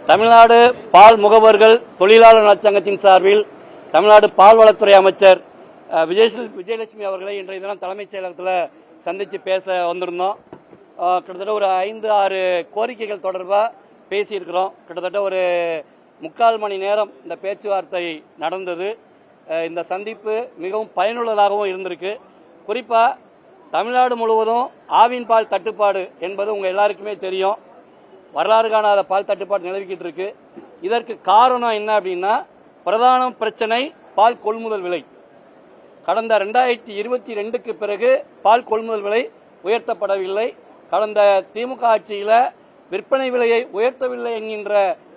தமிழ்நாடு பால் முகவர்கள் தொழிலாளர் நலச்சங்கத்தின் சார்பில் தமிழ்நாடு பால்வளத்துறை அமைச்சர் விஜயலட்சுமி அவர்களை இன்றைய தினம் தலைமைச் செயலகத்தில் சந்தித்து பேச வந்திருந்தோம். கிட்டத்தட்ட ஒரு 5-6 கோரிக்கைகள் தொடர்பாக பேசியிருக்கிறோம். கிட்டத்தட்ட ஒரு 3/4 மணி நேரம் இந்த பேச்சுவார்த்தை நடந்தது. இந்த சந்திப்பு மிகவும் பயனுள்ளதாகவும் இருந்திருக்கு. குறிப்பாக தமிழ்நாடு முழுவதும் ஆவின் பால் தட்டுப்பாடு என்பது உங்கள் எல்லாருக்குமே தெரியும். வரலாறு காணாத பால் தட்டுப்பாடு நிலவிக்கிட்டு இருக்கு. இதற்கு காரணம் என்ன அப்படின்னா, பிரதான பிரச்சனை பால் கொள்முதல் விலை. கடந்த 2022க்கு பிறகு பால் கொள்முதல் விலை உயர்த்தப்படவில்லை. கடந்த திமுக ஆட்சியில் விற்பனை விலையை உயர்த்தவில்லை என்கின்ற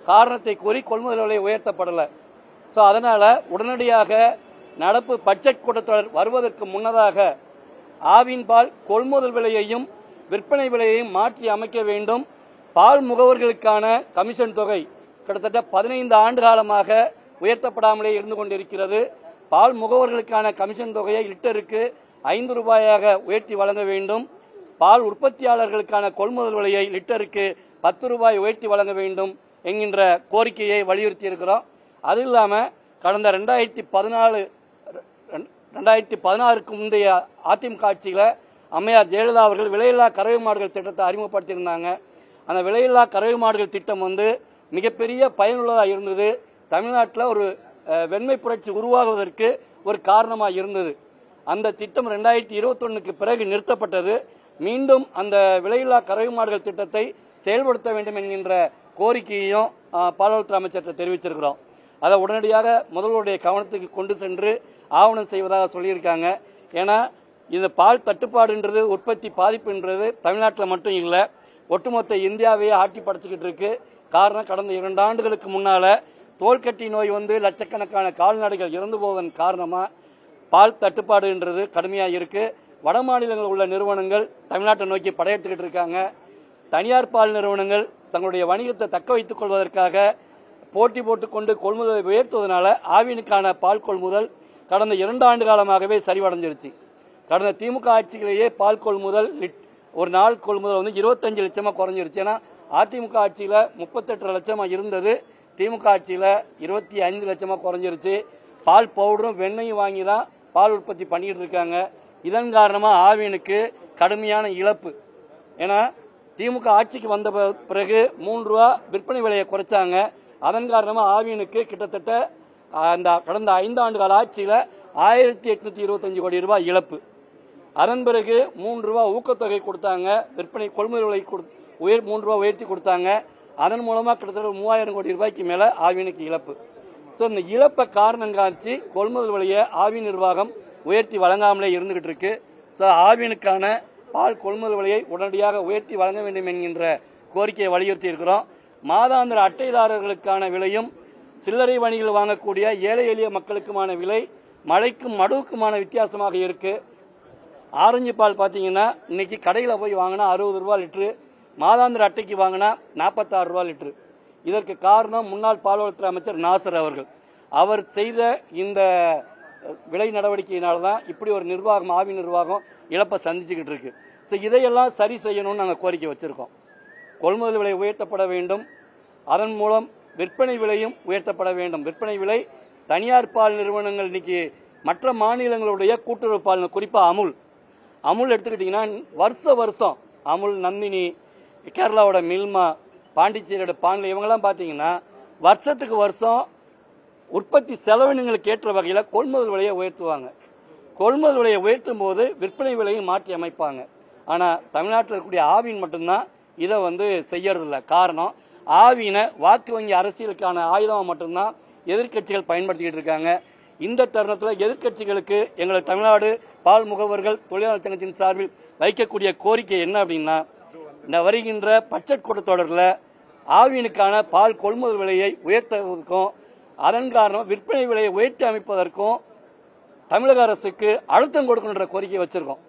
காரணத்தை கூறி கொள்முதல் விலை உயர்த்தப்படலை. ஸோ அதனால் உடனடியாக நடப்பு பட்ஜெட் கூட்டத்தொடர் வருவதற்கு முன்னதாக ஆவின் பால் கொள்முதல் விலையையும் விற்பனை விலையையும் மாற்றி அமைக்க வேண்டும். பால் முகவர்களுக்கான கமிஷன் தொகை கிட்டத்தட்ட 15 ஆண்டு காலமாக உயர்த்தப்படாமலே இருந்து கொண்டிருக்கிறது. பால் முகவர்களுக்கான கமிஷன் தொகையை லிட்டருக்கு 5 ரூபாயாக உயர்த்தி வழங்க வேண்டும். பால் உற்பத்தியாளர்களுக்கான கொள்முதல் விலையை லிட்டருக்கு 10 ரூபாய் உயர்த்தி வழங்க வேண்டும் என்கின்ற கோரிக்கையை வலியுறுத்தி இருக்கிறோம். அது இல்லாமல் கடந்த 2016க்கு முந்தைய அதிமுக ஆட்சியில் அம்மையார் ஜெயலலிதா அவர்கள் விலையில்லா கறவை மாடுகள் திட்டத்தை அறிமுகப்படுத்தியிருந்தாங்க. அந்த விலையில்லா கறவை மாடுகள் திட்டம் மிகப்பெரிய பயனுள்ளதாக இருந்தது. தமிழ்நாட்டில் ஒரு வெண்மை புரட்சி உருவாகுவதற்கு ஒரு காரணமாக இருந்தது. அந்த திட்டம் 2021க்கு பிறகு நிறுத்தப்பட்டது. மீண்டும் அந்த விலையில்லா கறவை மாடுகள் திட்டத்தை செயல்படுத்த வேண்டும் என்கின்ற கோரிக்கையையும் பால்வளத்துறை அமைச்சர்கிட்ட தெரிவிச்சிருக்கிறோம். அதை உடனடியாக முதல்வருடைய கவனத்துக்கு கொண்டு சென்று ஆவணம் செய்வதாக சொல்லியிருக்காங்க. ஏன்னா இந்த பால் தட்டுப்பாடுன்றது, உற்பத்தி பாதிப்புன்றது தமிழ்நாட்டில் மட்டும் இல்லை, ஒட்டுமொத்த இந்தியாவையே ஆட்டி படைச்சிக்கிட்டு இருக்கு. காரணம், கடந்த 2 ஆண்டுகளுக்கு முன்னால் தோல்கட்டி நோய் லட்சக்கணக்கான கால்நடைகள் இறந்து போவதன் காரணமாக பால் தட்டுப்பாடுன்றது கடுமையாக இருக்குது. வட மாநிலங்களில் உள்ள நிறுவனங்கள் தமிழ்நாட்டை நோக்கி படையெடுத்துக்கிட்டு இருக்காங்க. தனியார் பால் நிறுவனங்கள் தங்களுடைய வணிகத்தை தக்க வைத்துக் கொள்வதற்காக போட்டி போட்டுக்கொண்டு கொள்முதலை உயர்த்துவதனால ஆவினுக்கான பால் கொள்முதல் கடந்த 2 ஆண்டு காலமாகவே சரிவடைஞ்சிருச்சு. கடந்த திமுக ஆட்சியிலேயே பால் கொள்முதல் ஒரு நாள் கொள்முதல் 25 லட்சமாக குறைஞ்சிருச்சு. ஏன்னா அதிமுக ஆட்சியில் 38 லட்சமாக இருந்தது, திமுக ஆட்சியில் 25 லட்சமாக குறைஞ்சிருச்சு. பால் பவுடரும் வெண்ணையும் வாங்கி தான் பால் உற்பத்தி பண்ணிக்கிட்டு இருக்காங்க. இதன் காரணமாக ஆவினுக்கு கடுமையான இழப்பு. ஏன்னா திமுக ஆட்சிக்கு வந்த பிறகு 3 ரூபா விற்பனை விலையை குறைச்சாங்க. அதன் காரணமாக ஆவினுக்கு கிட்டத்தட்ட அந்த கடந்த 5 ஆண்டு கால ஆட்சியில் 1825 கோடி ரூபாய் இழப்பு. அதன் பிறகு 3 ரூபா ஊக்கத்தொகை கொடுத்தாங்க, விற்பனை கொள்முதல் விலை 3 ரூபா உயர்த்தி கொடுத்தாங்க. அதன் மூலமாக கிட்டத்தட்ட 3000 கோடி ரூபாய்க்கு மேலே ஆவினுக்கு இழப்பு. ஸோ இந்த இழப்பை காரணம் காட்சி கொள்முதல் விலையை ஆவி நிர்வாகம் உயர்த்தி வழங்காமலே இருந்துகிட்டு இருக்கு. ஸோ ஆவினுக்கான பால் கொள்முதல் விலையை உடனடியாக உயர்த்தி வழங்க வேண்டும் என்கின்ற கோரிக்கையை வலியுறுத்தி இருக்கிறோம். மாதாந்திர அட்டைதாரர்களுக்கான விலையும் சில்லறை வணிகள் வாங்கக்கூடிய ஏழை எளிய மக்களுக்குமான விலை மழைக்கும் மடுவுக்குமான வித்தியாசமாக இருக்கு. ஆரஞ்சு பால் பார்த்தீங்கன்னா இன்னைக்கு கடையில் போய் வாங்கினா 60 ரூபா லிட்டரு, மாதாந்திர அட்டைக்கு வாங்கினா 46 ரூபா லிட்டரு. இதற்கு காரணம் முன்னாள் பால்வளத்துறை அமைச்சர் நாசர் அவர்கள். அவர் செய்த இந்த விலை நடவடிக்கையினால்தான் இப்படி ஒரு நிர்வாகம், ஆவி நிர்வாகம் இழப்பை சந்திச்சுக்கிட்டு இருக்கு. ஸோ இதையெல்லாம் சரி செய்யணும்னு நாங்கள் கோரிக்கை வச்சிருக்கோம். கொள்முதல் விலை உயர்த்தப்பட வேண்டும், அதன் மூலம் விற்பனை விலையும் உயர்த்தப்பட வேண்டும். விற்பனை விலை தனியார் பால் நிறுவனங்கள் இன்னைக்கு மற்ற மாநிலங்களுடைய கூட்டுறவு பால், குறிப்பாக அமுல் எடுத்துக்கிட்டிங்கன்னா வருஷம் அமுல், நந்தினி, கேரளாவோட மில்மா, பாண்டிச்சேரியோட பாண்லே, இவங்கெல்லாம் பார்த்தீங்கன்னா வருஷத்துக்கு வருஷம் உற்பத்தி செலவினங்களுக்கு ஏற்ற வகையில் கொள்முதல் விலையை உயர்த்துவாங்க. கொள்முதல் விலையை உயர்த்தும் போது விற்பனை விலையும் மாற்றி அமைப்பாங்க. ஆனால் தமிழ்நாட்டில் இருக்கக்கூடிய ஆவின் மட்டும்தான் இதை செய்யறதில்ல. காரணம், ஆவினை வாக்கு வங்கி அரசியலுக்கான ஆயுதமாக மட்டும்தான் எதிர்க்கட்சிகள் பயன்படுத்திக்கிட்டு இருக்காங்க. இந்த தருணத்தில் எதிர்க்கட்சிகளுக்கு எங்கள் தமிழ்நாடு பால் முகவர்கள் தொழிலாளர் சங்கத்தின் சார்பில் வைக்கக்கூடிய கோரிக்கை என்ன அப்படின்னா, இந்த வருகின்ற பட்ஜெட் கூட்டத்தொடரில் ஆவினுக்கான பால் கொள்முதல் விலையை உயர்த்துவதற்கும் அதன் காரணம் விற்பனை விலையை உயர்த்தி அமைப்பதற்கும் தமிழக அரசுக்கு அழுத்தம் கொடுக்கின்ற கோரிக்கை வச்சிருக்கோம்.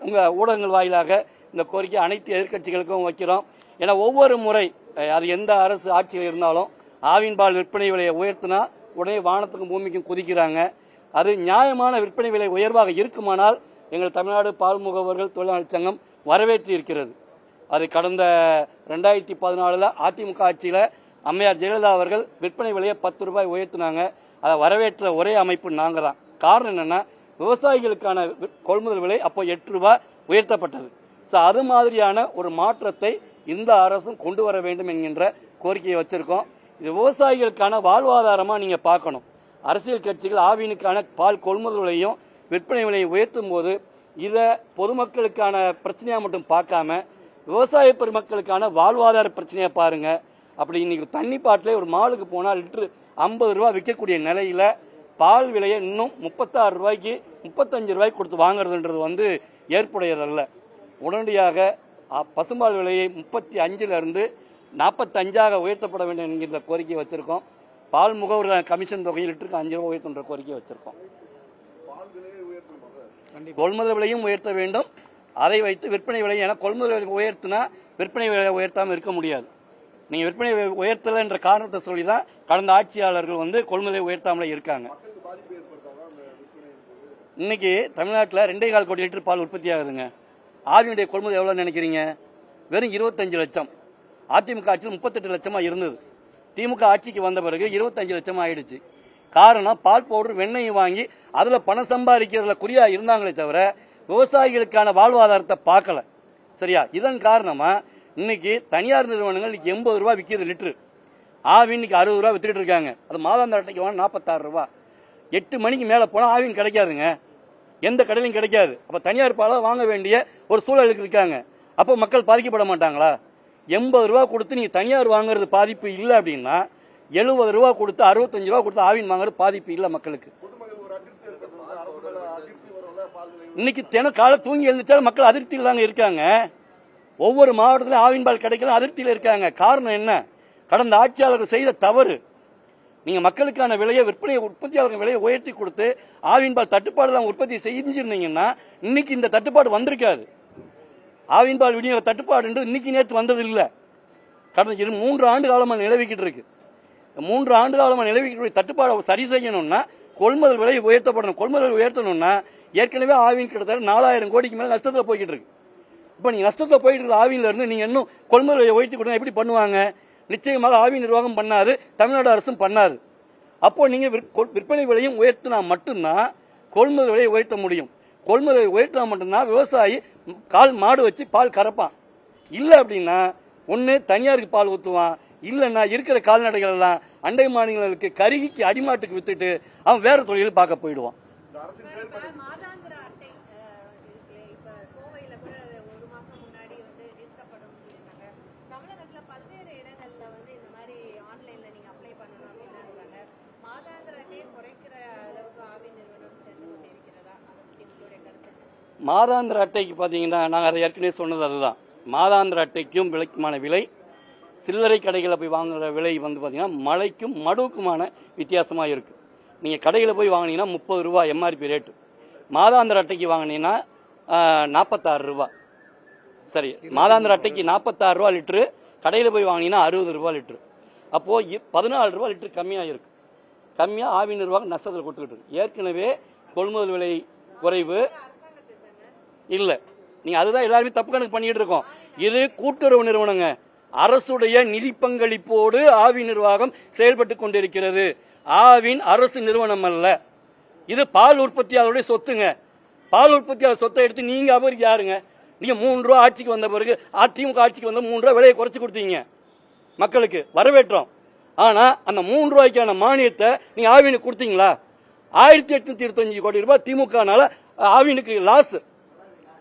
உங்கள் ஊடகங்கள் வாயிலாக இந்த கோரிக்கை அனைத்து எதிர்க்கட்சிகளுக்கும் வைக்கிறோம். ஏன்னா ஒவ்வொரு முறை அது எந்த அரசு ஆட்சியில் இருந்தாலும் ஆவின் பால் விற்பனை விலையை உயர்த்தினா உடனே வானத்துக்கும் பூமிக்கும் குதிக்கிறாங்க. அது நியாயமான விற்பனை விலை உயர்வாக இருக்குமானால் எங்கள் தமிழ்நாடு பால் முகவர்கள் தொழிலாளர் சங்கம் வரவேற்றி இருக்கிறது. அது கடந்த 2014 அதிமுக ஆட்சியில் அம்மையார் ஜெயலலிதா அவர்கள் விற்பனை விலையை 10 ரூபாய் உயர்த்தினாங்க. அதை வரவேற்ற ஒரே அமைப்பு நாங்கள் தான். காரணம் என்னன்னா, விவசாயிகளுக்கான கொள்முதல் விலை அப்போ 8 ரூபாய் உயர்த்தப்பட்டது. ஸோ அது மாதிரியான ஒரு மாற்றத்தை இந்த அரசும் கொண்டு வர வேண்டும் என்கின்ற கோரிக்கையை வச்சிருக்கோம். இது விவசாயிகளுக்கான வாழ்வாதாரமா நீங்க பார்க்கணும். அரசியல் கட்சிகள் ஆவினுக்கான பால் கொள்முதல் விலையும் விற்பனை விலையை உயர்த்தும் போது இதை பொதுமக்களுக்கான பிரச்சனையா மட்டும் பார்க்காம விவசாய பெருமக்களுக்கான வாழ்வாதார பிரச்சனையா பாருங்க. அப்படி இன்னைக்கு தண்ணி பாட்டிலே ஒரு மாலுக்கு போனால் லிட்டரு 50 ரூபாய் விற்கக்கூடிய நிலையில பால் விலையை இன்னும் 36 ரூபாய்க்கு 35 ரூபாய்க்கு கொடுத்து வாங்குறதுன்றது ஏற்புடையதல்ல. உடனடியாக பசும்பால் விலையை 35 45 உயர்த்தப்பட வேண்டும் என்கின்ற கோரிக்கை வச்சிருக்கோம். பால் முகவர் கமிஷன் தொகையை லிட்டருக்கு 5 ரூபாய் உயர்த்துன்ற கோரிக்கை வச்சிருக்கோம். கொள்முதல் விலையும் உயர்த்த வேண்டும். அதை வைத்து விற்பனை விலை, ஏன்னா கொள்முதல் விலை உயர்த்தினா விற்பனை விலையை உயர்த்தாமல் இருக்க முடியாது. நீங்க விற்பனை உயர்த்தலை என்ற காரணத்தை சொல்லி தான் கடந்த ஆட்சியாளர்கள் கொள்முதலை உயர்த்தாமலே இருக்காங்க. இன்னைக்கு தமிழ்நாட்டில் 2.25 கோடி லிட்டர் பால் உற்பத்தி ஆகுதுங்க. ஆவினுடைய கொள்முதல் எவ்வளவு நினைக்கிறீங்க? வெறும் 25 லட்சம். அதிமுக ஆட்சியில் 38 லட்சமா இருந்தது. திமுக ஆட்சிக்கு வந்த பிறகு 25 லட்சம் ஆயிடுச்சு. காரணம், பால் பவுடர் வெண்ணெய் வாங்கி அதுல பணம் சம்பாதிக்கிறதுல குறியா இருந்தாங்களே தவிர விவசாயிகளுக்கான வாழ்வாதாரத்தை பார்க்கல. சரியா? இதன் காரணமா இன்னைக்கு தனியார் நிறுவனங்கள் 80 ரூபாய் விற்கிறது லிட்டரு. ஆவின் இன்னைக்கு 60 ரூபாய் வித்துட்டு இருக்காங்க. அது மாதாந்திர அட்டைக்கு வாங்க 46 ரூபாய். 8 மணிக்கு மேல போனா ஆவின் கிடைக்காதுங்க. எந்த கடையிலும் கிடைக்காது. அப்ப தனியார் பாலை வாங்க வேண்டிய ஒரு சூழலுக்கு இருக்காங்க. அப்போ மக்கள் பாதிக்கப்பட மாட்டாங்களா? 80 ரூபாய் கொடுத்து நீங்க தனியார் வாங்குறது பாதிப்பு இல்லை அப்படின்னா 70 ரூபாய் கொடுத்து 65 ரூபாய் கொடுத்து ஆவின் வாங்குறது பாதிப்பு இல்லை மக்களுக்கு. இன்னைக்கு தினம் காலை தூங்கி எழுந்திரிச்சாலும் மக்கள் அதிருப்தியில் தாங்க இருக்காங்க. ஒவ்வொரு மாவட்டத்திலும் ஆவின் பால் கிடைக்கல அதிருப்தியில் இருக்காங்க. காரணம் என்ன? கடந்த ஆட்சியாளர்கள் செய்த தவறு. நீங்க மக்களுக்கான விலையை, விற்பனை உற்பத்தியாளர்கள் விலையை உயர்த்தி கொடுத்து ஆவின் பால் தட்டுப்பாடு உற்பத்தி செஞ்சிருந்தீங்கன்னா இன்னைக்கு இந்த தட்டுப்பாடு வந்திருக்காது. ஆவின் பால் விநியோக தட்டுப்பாடு இன்னைக்கு நேற்று வந்தது இல்லை. கடந்த 3 ஆண்டு காலமா நிலவிக்கிட்டு இருக்கு. 3 ஆண்டு காலமா நிலவிக்கிட்டு தட்டுப்பாடு சரி செய்யணும்னா கொள்முதல் விலை உயர்த்தப்படணும். கொள்முதல் உயர்த்தணும்னா ஏற்கனவே ஆவின் கிட்டத்தட்ட 4000 கோடிக்கு மேல நஷ்டத்தில் போய்கிட்டு இருக்கு. இப்ப நீங்க நஷ்டத்தில் போயிட்டு இருக்க ஆவின்ல இருந்து நீங்க இன்னும் கொள்முதல் விலையை உயர்த்தி கொடுத்தா எப்படி பண்ணுவாங்க? நிச்சயமாக ஆவின் நிர்வாகம் பண்ணாது, தமிழ்நாடு அரசும் பண்ணாது. அப்போ நீங்க விற்பனை விலையும் உயர்த்தினா மட்டும்தான் கொள்முதல் விலையை உயர்த்த முடியும். கொள்முதல் விலை உயர்த்தினா மட்டும்தான் விவசாயி கால் மாடு வச்சு பால் கறப்பான். இல்ல அப்படின்னா ஒன்னு தனியாருக்கு பால் ஊத்துவான், இல்லைன்னா இருக்கிற கால்நடைகள் எல்லாம் அண்டை மாநிலங்களுக்கு கருகிக்கு அடிமாட்டுக்கு வித்துட்டு அவன் வேற தொழில் பார்க்க போயிடுவான். மாதாந்திர அட்டைக்கு பார்த்தீங்கன்னா நாங்கள் அதை ஏற்கனவே சொன்னது அதுதான். மாதாந்திர அட்டைக்கும் விலைக்குமான விலை சில்லறை கடைகளில் போய் வாங்குற விலை பார்த்தீங்கன்னா மலைக்கும் மடுவுக்குமான வித்தியாசமாக இருக்குது. நீங்கள் கடையில் போய் வாங்கினீங்கன்னா 30 ரூபாய் எம்ஆர்பி ரேட்டு. மாதாந்திர அட்டைக்கு வாங்கினீங்கன்னா 46 ரூபாய். சரி, மாதாந்திர அட்டைக்கு 46 ரூபா லிட்டரு, கடையில் போய் வாங்கினீங்கன்னா 60 ரூபாய் லிட்டரு. அப்போது 14 ரூபாய் லிட்டரு கம்மியாக இருக்குது. கம்மியாக ஆவின் நிர்வாகம் நஷ்டத்தில் கொடுத்துக்கிட்டு இருக்கு. ஏற்கனவே கொள்முதல் விலை குறைவு இல்லை. நீங்க அதுதான் எல்லாருமே தப்பு கணக்கு பண்ணிட்டு இருக்கோம். இது கூட்டுறவு நிறுவனங்க. அரசுடைய நிதி பங்களிப்போடு ஆவின் நிர்வாகம் செயல்பட்டு கொண்டிருக்கிறது. ஆவின் அரசு நிறுவனம் அல்ல. இது பால் உற்பத்தியாளருடைய சொத்துங்க. பால் உற்பத்தியாளர் சொத்தை எடுத்து நீங்க அவருக்கு யாருங்க? நீங்க 3 ரூபாய் ஆட்சிக்கு வந்த பிறகு அதிமுக ஆட்சிக்கு வந்த 3 ரூபாய் விலையை குறைச்சு கொடுத்தீங்க மக்களுக்கு, வரவேற்றோம். ஆனா அந்த 3 ரூபாய்க்கான மானியத்தை நீங்க ஆவினுக்கு கொடுத்தீங்களா? 1825 கோடி ரூபாய் திமுகனால ஆவினுக்கு லாஸ்.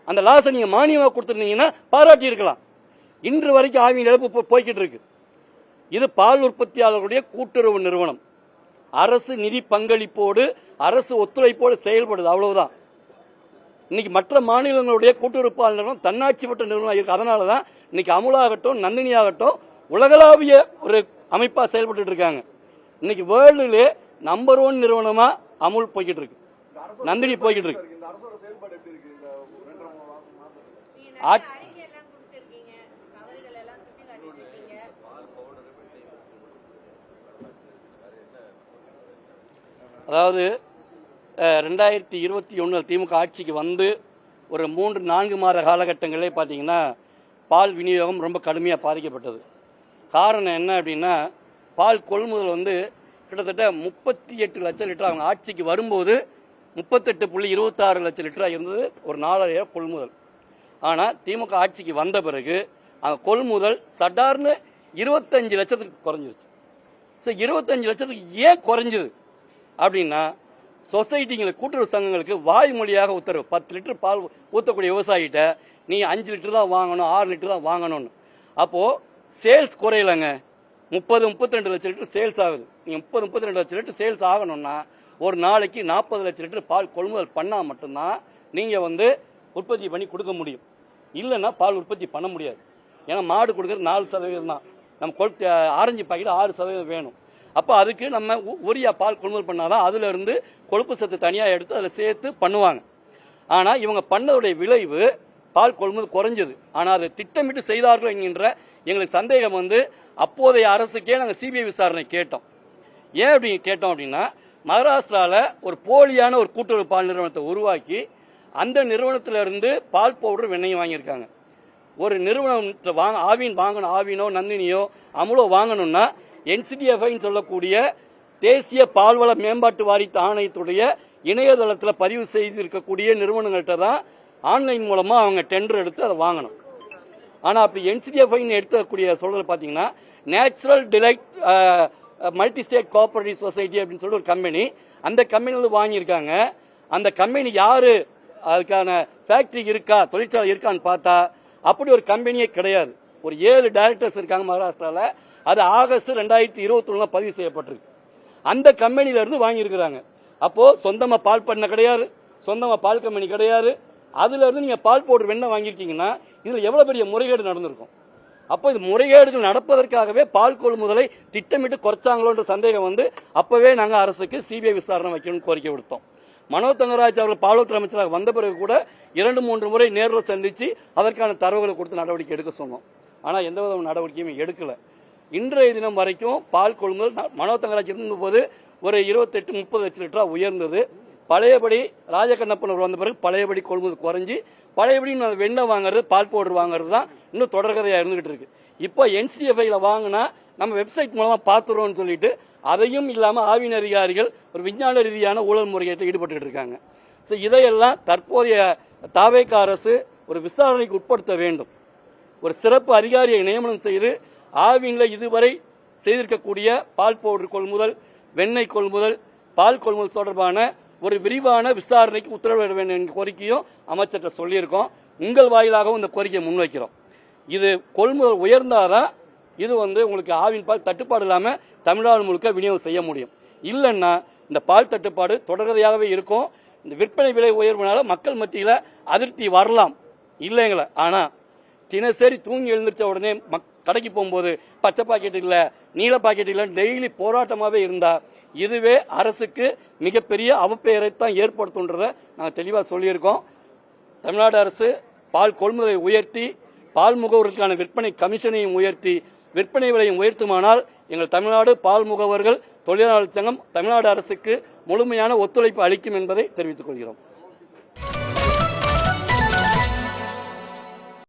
அந்த லாஸை நீங்க மானியமா கொடுத்திருந்தீங்கன்னா பாராட்டி இருக்கலாம். இன்று வரைக்கும் ஆவின் இழப்பு போய்கிட்டு இருக்கு. இது பால் உற்பத்தியாளர்களுடைய கூட்டுறவு நிறுவனம். அரசு நிதி பங்களிப்போடு, அரசு ஒத்துழைப்போடு செயல்படுது, அவ்வளவுதான். இன்னைக்கு மற்ற மாநிலங்களுடைய கூட்டுறவு பால் நிறுவனம் தன்னாட்சி பெற்ற நிறுவனம் இருக்கு. அதனாலதான் இன்னைக்கு அமுலாகட்டும், நந்தினி ஆகட்டும் உலகளாவிய ஒரு அமைப்பா செயல்பட்டு இருக்காங்க. இன்னைக்கு வேர்ல்டுலே நம்பர் 1 நிறுவனமா அமுல் போய்கிட்டு இருக்கு, நந்தினி போய்கிட்டு இருக்கு. அதாவது 2021 திமுக ஆட்சிக்கு வந்து ஒரு 3-4 மாத காலகட்டங்களே பார்த்தீங்கன்னா பால் விநியோகம் ரொம்ப கடுமையாக பாதிக்கப்பட்டது. காரணம் என்ன அப்படின்னா, பால் கொள்முதல் வந்து கிட்டத்தட்ட 38 லட்சம் லிட்டர் அவங்க ஆட்சிக்கு வரும்போது 38.26 லட்சம் லிட்டராக இருந்தது ஒரு 4,500 கொள்முதல். ஆனால் திமுக ஆட்சிக்கு வந்த பிறகு அந்த கொள்முதல் சடார்னு 25 லட்சத்துக்கு குறைஞ்சிருச்சு. ஸோ 25 லட்சத்துக்கு ஏன் குறைஞ்சது அப்படின்னா, சொசைட்டிங்களுக்கு கூட்டுறவு சங்கங்களுக்கு வாய்மொழியாக உத்தரவு 10 லிட்டர் பால் ஊற்றக்கூடிய விவசாயிகிட்ட நீ 5 லிட்டர் தான் வாங்கணும், 6 லிட்டர் தான் வாங்கணும்னு. அப்போது சேல்ஸ் குறையலைங்க. 32 லட்சம் லிட்டர் சேல்ஸ் ஆகுது. நீங்கள் 32 லட்சம் லிட்டர் சேல்ஸ் ஆகணும்னா ஒரு நாளைக்கு 40 லட்சம் லிட்டர் பால் கொள்முதல் பண்ணால் மட்டும்தான் நீங்கள் வந்து உற்பத்தி பண்ணி கொடுக்க முடியும். இல்லைன்னா பால் உற்பத்தி பண்ண முடியாது. ஏன்னா மாடு கொடுக்குறது 4% தான். நம்ம ஆரஞ்சு பாக்கெட் 6% வேணும். அப்போ அதுக்கு நம்ம உரிய பால் கொள்முதல் பண்ணாதான் அதுல இருந்து கொழுப்பு சத்து தனியாக எடுத்து அதில் சேர்த்து பண்ணுவாங்க. ஆனால் இவங்க பண்ணதுடைய விளைவு பால் கொள்முதல் குறைஞ்சது. ஆனால் அதை திட்டமிட்டு செய்தார்கள் என்கின்ற எங்களுக்கு சந்தேகம் வந்து அப்போதைய அரசுக்கே நாங்கள் சிபிஐ விசாரணை கேட்டோம். ஏன் அப்படி கேட்டோம் அப்படின்னா, மகாராஷ்டிராவில் ஒரு போலியான ஒரு கூட்டுறவு பால் நிறுவனத்தை உருவாக்கி அந்த நிறுவனத்திலிருந்து பால் பவுடர் வெண்ணையும் வாங்கியிருக்காங்க. ஒரு நிறுவனத்தை ஆவின் வாங்கணும், ஆவினோ நந்தினியோ அமுலோ வாங்கணும்னா என்சிடிஎஃப்ஐன்னு சொல்லக்கூடிய தேசிய பால்வள மேம்பாட்டு வாரிய ஆணையத்துடைய இணையதளத்தில் பதிவு செய்திருக்கக்கூடிய நிறுவனங்கள்கிட்ட தான் ஆன்லைன் மூலமாக அவங்க டெண்டர் எடுத்து அதை வாங்கணும். ஆனால் அப்படி என்சிடிஎஃப்ஐன்னு எடுக்கக்கூடிய சொல்றது பார்த்தீங்கன்னா, natural delight multi state cooperative society அப்படின்னு சொல்லி ஒரு கம்பெனி, அந்த கம்பெனியில் வாங்கியிருக்காங்க. அந்த கம்பெனி யாரு, அதுக்கான ஃபேக்டரி இருக்கா, தொழிற்சாலை இருக்கான்னு பார்த்தா அப்படி ஒரு கம்பெனியே கிடையாது. ஒரு 7 டைரக்டர்ஸ் இருக்காங்க மகாராஷ்டிராவில். அது ஆகஸ்ட் 2021 பதிவு செய்யப்பட்டிருக்கு. அந்த கம்பெனியில இருந்து வாங்கியிருக்கிறாங்க. அப்போ சொந்தமா பால் பண்ண கிடையாது, சொந்தமா பால் கம்பெனி கிடையாது. அதுல இருந்து நீங்க பால் பவுடர் வெண்ணெய் வாங்கியிருக்கீங்கன்னா இதுல எவ்வளவு பெரிய முறைகேடு நடந்திருக்கும். அப்போ இது முறைகேடுகள் நடப்பதற்காகவே பால் கொள்முதலை திட்டமிட்டு குறைச்சாங்களோன்ற சந்தேகம் வந்து அப்பவே நாங்க அரசுக்கு சிபிஐ விசாரணை வைக்கணும்னு கோரிக்கை விடுத்தோம். மனோ தங்கராஜ் அவர்கள் பால்வளத்துறை அமைச்சராக வந்த பிறகு கூட 2-3 முறை நேரில் சந்திச்சு அதற்கான தரவுகளை கொடுத்து நடவடிக்கை எடுக்க சொன்னோம். ஆனால் எந்த வித நடவடிக்கையும் எடுக்கல. இன்றைய தினம் வரைக்கும் பால் கொள்முதல் மனோ தங்கராஜ் இருந்தபோது ஒரு 28-30 லட்சம் லிட்டரா உயர்ந்தது. பழையபடி ராஜகண்ணப்பன் வந்த பிறகு பழையபடி கொள்முதல் குறைஞ்சி பழையபடி வெண்ணெய் வாங்குறது, பால் பவுடர் வாங்குறது தான் இன்னும் தொடர்கதையா இருந்துகிட்டு இருக்கு. இப்போ என்சிடிஎஃப்ஐல வாங்கினா நம்ம வெப்சைட் மூலமா பாத்துறோம்னு சொல்லிட்டு அதையும் இல்லாம ஆவின் அதிகாரிகள் ஒரு விஞ்ஞான ரீதியான ஊழல் முறைகேட்டில் ஈடுபட்டு இருக்காங்க. இதையெல்லாம் தற்போதைய தாவேக அரசு ஒரு விசாரணைக்கு உட்படுத்த வேண்டும். ஒரு சிறப்பு அதிகாரியை நியமனம் செய்து ஆவின்ல இதுவரை செய்திருக்கக்கூடிய பால் பவுடர் கொள்முதல், வெண்ணெய் கொள்முதல், பால் கொள்முதல் தொடர்பான ஒரு விரிவான விசாரணைக்கு உத்தரவிட வேண்டும் என்ற கோரிக்கையும் அமைச்சர்கிட்ட சொல்லியிருக்கோம். உங்கள் வாயிலாகவும் இந்த கோரிக்கையை முன்வைக்கிறோம். இது கொள்முதல் உயர்ந்தாதான் இது உங்களுக்கு ஆவின் பால் தட்டுப்பாடு இல்லாம தமிழ்நாடு முழுக்க விநியோகம் செய்ய முடியும். இல்லைன்னா இந்த பால் தட்டுப்பாடு தொடர்கதையாகவே இருக்கும். இந்த விற்பனை விலை உயர்வுனால மக்கள் மத்தியில அதிருப்தி வரலாம் இல்லைங்களா. ஆனா தினசரி தூங்கி எழுந்திருச்ச உடனே கடைக்கு போகும்போது பச்சை பாக்கெட் இல்ல, நீல பாக்கெட் இல்ல, டெய்லி போராட்டமாவே இருந்தா இதுவே அரசுக்கு மிகப்பெரிய அவப்பெயரைத்தான் ஏற்படுத்தும்ன்றதை நாங்கள் தெளிவாக சொல்லியிருக்கோம். தமிழ்நாடு அரசு பால் கொள்முதலை உயர்த்தி பால் முகவர்களுக்கான விற்பனை கமிஷனையும் உயர்த்தி விற்பனை விலையும் உயர்த்துமானால் எங்கள் தமிழ்நாடு பால் முகவர்கள் தொழிலாளர் சங்கம் தமிழ்நாடு அரசுக்கு முழுமையான ஒத்துழைப்பு அளிக்கும் என்பதை தெரிவித்துக் கொள்கிறோம்.